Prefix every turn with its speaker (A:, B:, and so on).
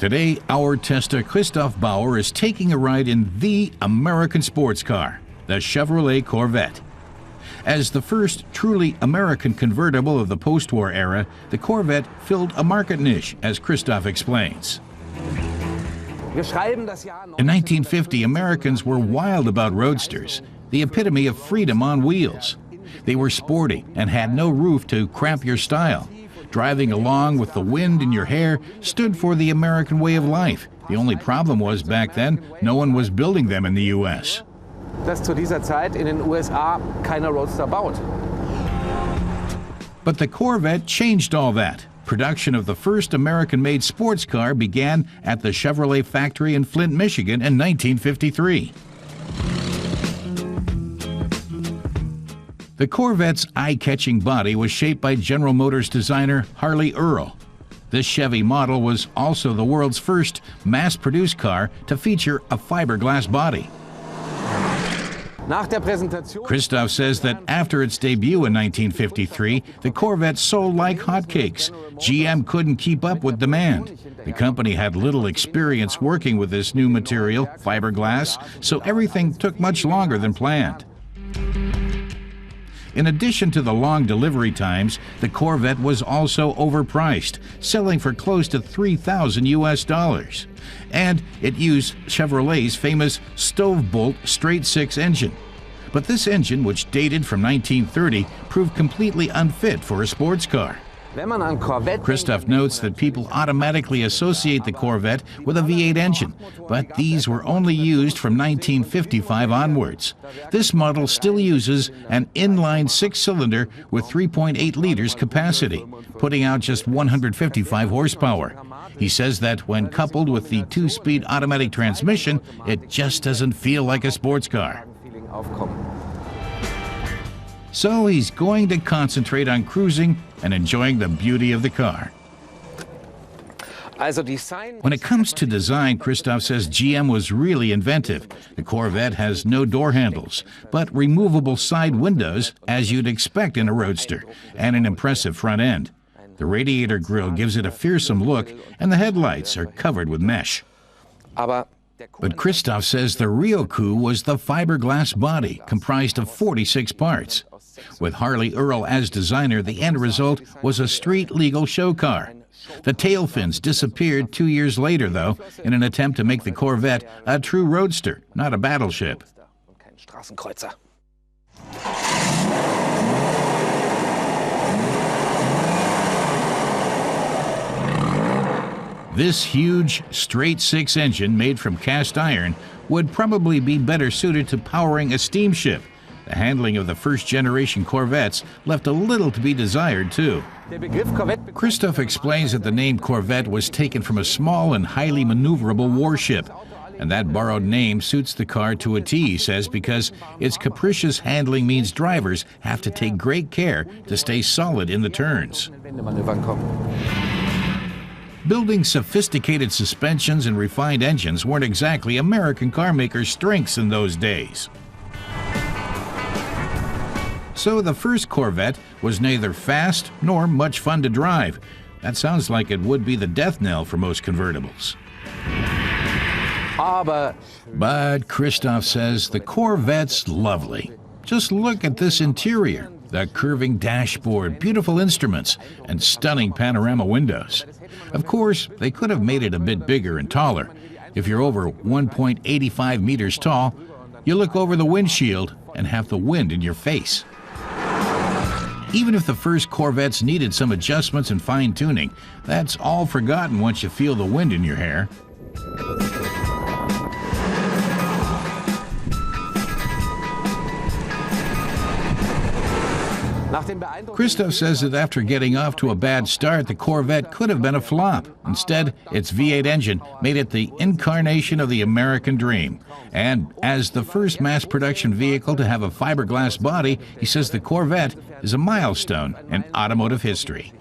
A: Today, our tester Christoph Bauer is taking a ride in the American sports car, the Chevrolet Corvette. As the first truly American convertible of the post-war era, the Corvette filled a market niche, as Christoph explains. In 1950, Americans were wild about roadsters, the epitome of freedom on wheels. They were sporty and had no roof to cramp your style. Driving along with the wind in your hair stood for the American way of life. The only problem was, back then, no one was building them in the U.S.
B: Dass zu dieser Zeit in den USA keiner Roadster baut.
A: But the Corvette changed all that. Production of the first American-made sports car began at the Chevrolet factory in Flint, Michigan in 1953. The Corvette's eye-catching body was shaped by General Motors designer Harley Earl. This Chevy model was also the world's first mass-produced car to feature a fiberglass body. Christoph says that after its debut in 1953, the Corvette sold like hotcakes. GM couldn't keep up with demand. The company had little experience working with this new material, fiberglass, so everything took much longer than planned. In addition to the long delivery times, the Corvette was also overpriced, selling for close to $3,000 US. And it used Chevrolet's famous stove-bolt straight-six engine. But this engine, which dated from 1930, proved completely unfit for a sports car. Christoph notes that people automatically associate the Corvette with a V8 engine, but these were only used from 1955 onwards. This model still uses an inline six-cylinder with 3.8 liters capacity, putting out just 155 horsepower. He says that when coupled with the two-speed automatic transmission, it just doesn't feel like a sports car. So he's going to concentrate on cruising and enjoying the beauty of the car. When it comes to design, Christoph says GM was really inventive. The Corvette has no door handles, but removable side windows, as you'd expect in a roadster, and an impressive front end. The radiator grille gives it a fearsome look, and the headlights are covered with mesh. But Christoph says the real coup was the fiberglass body, comprised of 46 parts. With Harley Earl as designer, the end result was a street-legal show car. The tail fins disappeared 2 years later, though, in an attempt to make the Corvette a true roadster, not a battleship. This huge, straight-six engine made from cast iron would probably be better suited to powering a steamship. The handling of the first-generation Corvettes left a little to be desired, too. Christoph explains that the name Corvette was taken from a small and highly maneuverable warship. And that borrowed name suits the car to a T, he says, because its capricious handling means drivers have to take great care to stay solid in the turns. Building sophisticated suspensions and refined engines weren't exactly American car makers' strengths in those days. So the first Corvette was neither fast nor much fun to drive. That sounds like it would be the death knell for most convertibles. But Christoph says the Corvette's lovely. Just look at this interior. The curving dashboard, beautiful instruments, and stunning panorama windows. Of course, they could have made it a bit bigger and taller. If you're over 1.85 meters tall, you look over the windshield and have the wind in your face. Even if the first Corvettes needed some adjustments and fine-tuning, that's all forgotten once you feel the wind in your hair. Christoph says that after getting off to a bad start, the Corvette could have been a flop. Instead, its V8 engine made it the incarnation of the American dream. And as the first mass-production vehicle to have a fiberglass body, he says the Corvette is a milestone in automotive history.